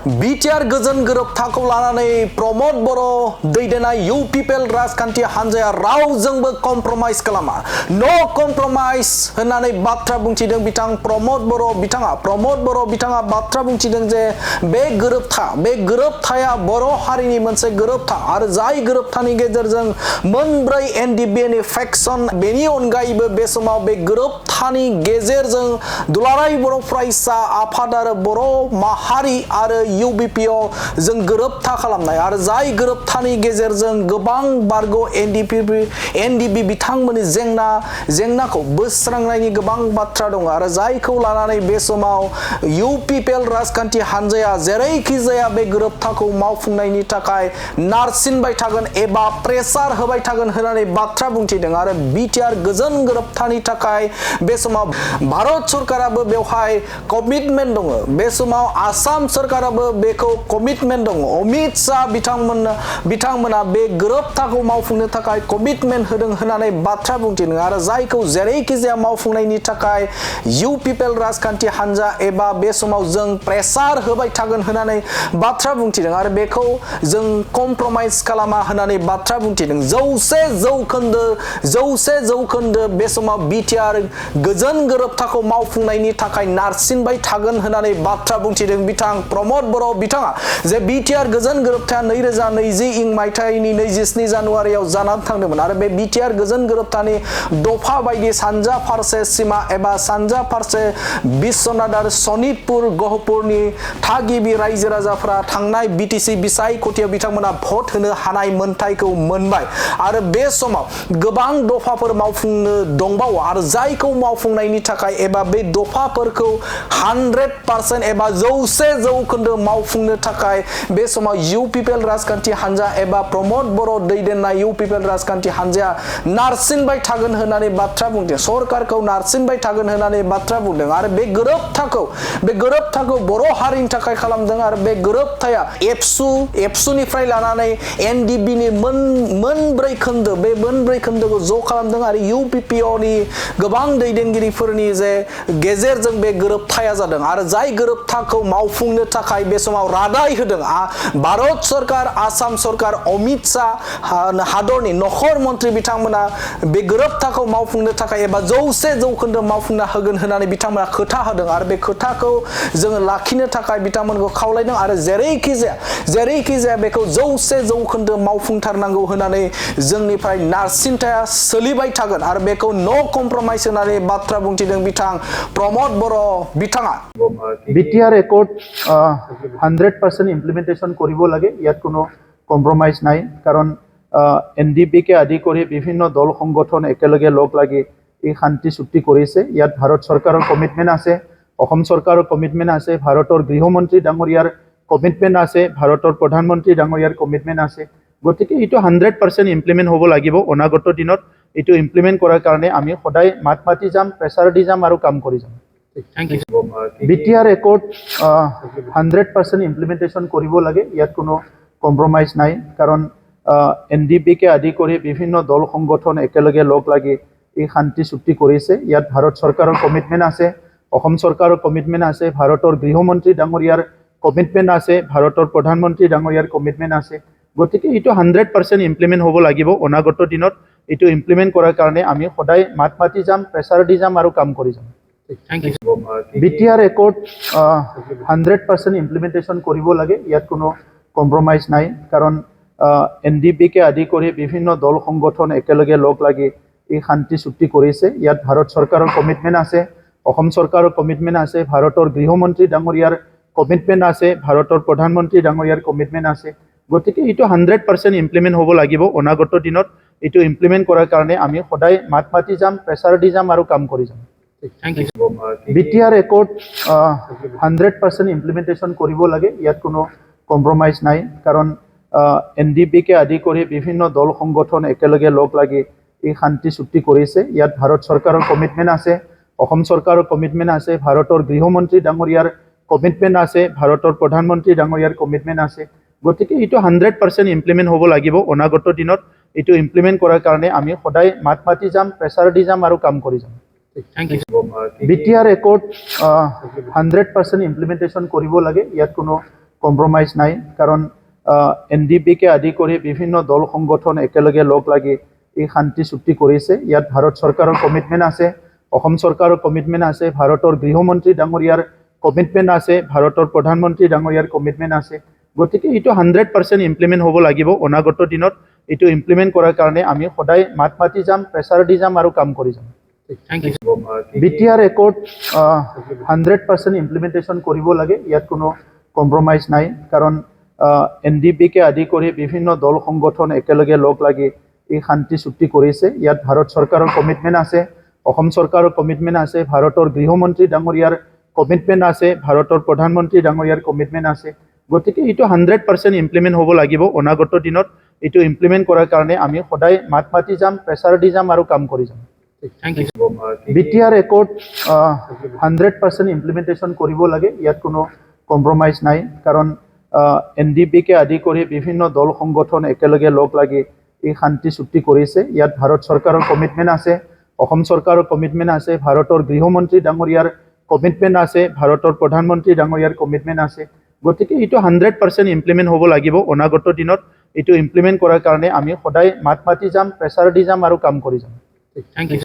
BTR गोजोन गोरोबथाखौ लानानै प्रमद बर' दैदेननाय इउ पिपिएल राजखान्थि हान्जाया रावजोंबो कमप्रमाइज खालामा नो कमप्रमाइज होननानै बाथ्रा बुंथिदों बिथां प्रमद बर' बिथाङा बाथ्रा बुंथिदों जे बे गोरोबथाया बर' हारिनि मोनसे गोरोबथा आरो जाय गोरोबथानि गेजेरजों मोनब्रै एनडिबिनि फेक्सन बेनि अनगायैबो बे समाव बे गोरोबथानि गेजेरजों दुलाराय बर' फरायसा आफाद आरो बर' माहारि आरो इउबिपिअ जों गोरोबथा खालामनाय आरो जाय गोरोबथानि गेजेरजों गोबां बारग' एनडिबि बिथांमोननि जेंनाखौ बोस्रांनायनि गोबां बाथ्रा दङ आरो जायखौ लानानै बे समाव इउ पिपिएल राजखान्थि हान्जाया जेरैखि जाया बे गोरोबथाखौ मावफुंनायनि थाखाय नारसिनबाय थागोन एबा प्रेसार होबाय थागोन होननानै बाथ्रा बुंथिदों आरो बिटिआर गोजोन गोरोबथानि थाखाय बे समाव भारत सरकाराबो बेवहाय कमिटमेन्ट दङ बे समाव आसाम सरकाराबो बेखौ कमिटमेन्ट दङ अमित शाह बिथांमोना बे गोरोबथाखौ मावफुंनो थाखाय कमिटमेन्ट होदों होननानै बाथ्रा बुंथिदों आरो जायखौ जेरैखि जाया मावफुंनायनि थाखाय इउ पिपिएल राजखान्थि हान्जा एबा बे समाव जों प्रेसार होबाय थागोन होननानै बाथ्रा बुंथिदों आरो बेखौ जों कमप्रमाइज खालामा होननानै बाथ्रा बुंथिदों 100% बे समाव बिटिआर गोजोन गोरोबथाखौ मावफुंनायनि थाखाय नारसिनबाय थागोन होननानै बाथ्रा बुंथिदों बिथां प्रमद बर' बिथाङा जे बिटिआर गोजोन गोरोबथाया 2020 मायथाइनि 27 जानुवारियाव जानानै थांदोंमोन आरो बे बिटिआर गोजोन गोरोबथानि दफा बायदि सानजा फारसे सीमा एबा सानजा फारसे बिश्वनाथ आरो सनितपुर गहपुरनि थागिबि रायजो राजाफोरा थांनाय बिटिसि बिसायख'थियाव बिथांमोना भट होनो हानाय मोनथायखौ मोनबाय आरो बे समाव गोबां दफाफोर मावफुंनो दंबावो आरो जायखौ मावफुंनायनि थाखाय एबा बे दफाफोरखौ 100% एबा 100% मावफुंनो थाखाय बे समाव इउ पिपिएल राजखान्थि हान्जा एबा प्रमद बर' दैदेननाय इउ पिपिएल राजखान्थि हान्जाया नारसिनबाय थागोन होननानै बाथ्रा बुंदों सरकारखौ नारसिनबाय थागोन होननानै बाथ्रा बुंदों आरो बे गोरोबथाखौ बर' हारिनि थाखाय खालामदों आरो बे गोरोबथाया एबसुनिफ्राय लानानै एनडिबिनि मोनब्रै खोन्दोखौ ज' खालामदों आरो इउपिपिअनि गोबां दैदेनगिरिफोरनि गेजेरजों बे गोरोबथाया जादों आरो जाय गोरोबथाखौ मावफुंनो थाखाय बे समाव रादाय होदों भारत सरकार आसाम सरकार अमित शाह हादरनि नखर मन्त्रि बिथांमोना बे गोरोबथाखौ मावफुंनो थाखाय एबा 100% मावफुंना होगोन होननानै बिथांमोना खोथा होदों आरो बे खोथाखौ जोङो लाखिनो थाखाय बिथांमोनखौ खावलायदों आरो जेरैखि जाया बेखौ 100% मावफुंथारनांगौ होननानै जोंनिफ्राय नारसिनथाया सोलिबाय थागोन आरो बेखौ नो कमप्रमाइज होननानै बाथ्रा बुंथिदों बिथां प्रमद बर' बिथाङा बिटिआर एकर्ड 100% इम्प्लिमेंटेशन करिब लागे यात कोनो कम्प्रमाइज নাই कारण एनडिबिके आदि কৰি বিভিন্ন দল সংগঠন একেলগে লগ লাগি এই শান্তি চুক্তি কৰিছে ইয়াত ভাৰত চৰকাৰৰ কমিটমেন্ট আছে অসম চৰকাৰৰ কমিটমেন্ট আছে ভাৰতৰ গৃহমন্ত্ৰী ডাঙৰীয়াৰ কমিটমেন্ট আছে ভাৰতৰ প্ৰধানমন্ত্ৰী ডাঙৰীয়াৰ কমিটমেন্ট আছে গতিকে ইটো 100% ইমপ্লিমেন্ট হ'ব লাগিব অনাগত দিনত ইটো ইমপ্লিমেন্ট কৰাৰ কাৰণে আমি সদায় মাত মাতি যাম প্ৰেছাৰ দি যাম আৰু কাম কৰি যাম Thank you. BTR accord 100% implementation কৰিব লাগে ইয়াত কোনো কম্প্ৰমাইজ নাই কাৰণ এনডিবিকে আদি কৰি বিভিন্ন দল সংগঠন একেলগে লগ লাগি এই শান্তি চুক্তি কৰিছে ইয়াত ভাৰত চৰকাৰৰ কমিটমেন্ট আছে অসম চৰকাৰৰ কমিটমেন্ট আছে ভাৰতৰ গৃহমন্ত্ৰী ডাঙৰীয়াৰ কমিটমেন্ট আছে ভাৰতৰ প্ৰধানমন্ত্ৰী ডাঙৰীয়াৰ কমিটমেন্ট আছে গতিকে ইটো 100% ইমপ্লিমেন্ট হ'ব লাগিব অনাগত দিনত ইটো ইমপ্লিমেন্ট কৰাৰ কাৰণে আমি সদায় মাত মাতি যাম প্ৰেছাৰ দি যাম আৰু কাম কৰি যাম Thank you. BTR accord 100% implementation কৰিব লাগে ইয়াত কোনো কম্প্ৰমাইজ নাই কাৰণ এনডিবিকে আদি কৰি বিভিন্ন দল সংগঠন একেলগে লগ লাগি এই শান্তি চুক্তি কৰিছে ইয়াত ভাৰত চৰকাৰৰ কমিটমেন্ট আছে অসম চৰকাৰৰ কমিটমেন্ট আছে ভাৰতৰ গৃহমন্ত্ৰী ডাঙৰীয়াৰ কমিটমেন্ট আছে ভাৰতৰ প্ৰধানমন্ত্ৰী ডাঙৰীয়াৰ কমিটমেন্ট আছে গতিকে ইটো 100% ইমপ্লিমেন্ট হ'ব লাগিব অনাগত দিনত ইটো ইমপ্লিমেন্ট কৰাৰ কাৰণে আমি সদায় মাত মাতি যাম প্ৰেছাৰ দি যাম আৰু কাম কৰি যাম Thank you. BTR accord 100% implementation কৰিব লাগে ইয়াত কোনো কম্প্ৰমাইজ নাই কাৰণ এনডিবিকে আদি কৰি বিভিন্ন দল সংগঠন একেলগে লগ লাগি এই শান্তি চুক্তি কৰিছে ইয়াত ভাৰত চৰকাৰৰ কমিটমেন্ট আছে অসম চৰকাৰৰ কমিটমেন্ট আছে ভাৰতৰ গৃহমন্ত্ৰী ডাঙৰীয়াৰ কমিটমেন্ট আছে ভাৰতৰ প্ৰধানমন্ত্ৰী ডাঙৰীয়াৰ কমিটমেন্ট আছে গতিকে ইটো 100% ইমপ্লিমেন্ট হ'ব লাগিব অনাগত দিনত ইটো ইমপ্লিমেন্ট কৰাৰ কাৰণে আমি সদায় মাত মাতি যাম প্ৰেছাৰ দি যাম আৰু কাম কৰি যাম Thank you. BTR accord 100% implementation কৰিব লাগে ইয়াত কোনো কম্প্ৰমাইজ নাই কাৰণ NDP-কে আদি কৰি বিভিন্ন দল সংগঠন একেলগে লগ লাগি এই শান্তি চুক্তি কৰিছে ইয়াত ভাৰত চৰকাৰৰ কমিটমেণ্ট আছে অসম চৰকাৰৰ কমিটমেণ্ট আছে ভাৰতৰ গৃহমন্ত্ৰী ডাঙৰীয়াৰ কমিটমেণ্ট আছে ভাৰতৰ প্ৰধানমন্ত্ৰী ডাঙৰীয়াৰ কমিটমেণ্ট আছে গতিকে এইটো 100% ইমপ্লিমেণ্ট হ'ব লাগিব অনাগত দিনত এইটো ইমপ্লিমেণ্ট কৰাৰ কাৰণে আমি সদায় মাত মাতি যাম প্ৰেছাৰ দি যাম আৰু কাম কৰি যাম BTR একৰ্ড 100% ইমপ্লিমেণ্টেশ্যন কৰিব লাগে ইয়াত কোনো কম্প্ৰমাইজ নাই কাৰণ NDP-কে আদি কৰি বিভিন্ন দল সংগঠন একেলগে লগ লাগি এই শান্তি চুক্তি কৰিছে ইয়াত ভাৰত চৰকাৰৰ কমিটমেণ্ট আছে অসম চৰকাৰৰ কমিটমেণ্ট আছে ভাৰতৰ গৃহমন্ত্ৰী ডাঙৰীয়াৰ কমিটমেণ্ট আছে ভাৰতৰ প্ৰধানমন্ত্ৰী ডাঙৰীয়াৰ কমিটমেণ্ট আছে গতিকে এইটো 100% ইমপ্লিমেণ্ট হ'ব লাগিব অনাগত দিনত এইটো ইমপ্লিমেণ্ট কৰাৰ কাৰণে আমি সদায় মাত মাতি যাম প্ৰেছাৰ দি যাম আৰু কাম কৰি যাম BTR একৰ্ড 100% ইমপ্লিমেণ্টেশ্যন কৰিব লাগে ইয়াত কোনো কম্প্ৰমাইজ নাই কাৰণ NDP-কে আদি কৰি বিভিন্ন দল সংগঠন একেলগে লগ লাগি এই শান্তি চুক্তি কৰিছে ইয়াত ভাৰত চৰকাৰৰ কমিটমেণ্ট আছে অসম চৰকাৰৰ কমিটমেণ্ট আছে ভাৰতৰ গৃহমন্ত্ৰী ডাঙৰীয়াৰ কমিটমেণ্ট আছে ভাৰতৰ প্ৰধানমন্ত্ৰী ডাঙৰীয়াৰ কমিটমেণ্ট আছে গতিকে এইটো 100% ইমপ্লিমেণ্ট হ'ব লাগিব অনাগত দিনত এইটো ইমপ্লিমেণ্ট কৰাৰ কাৰণে আমি সদায় মাত মাতি যাম প্ৰেছাৰ দি যাম আৰু কাম কৰি যাম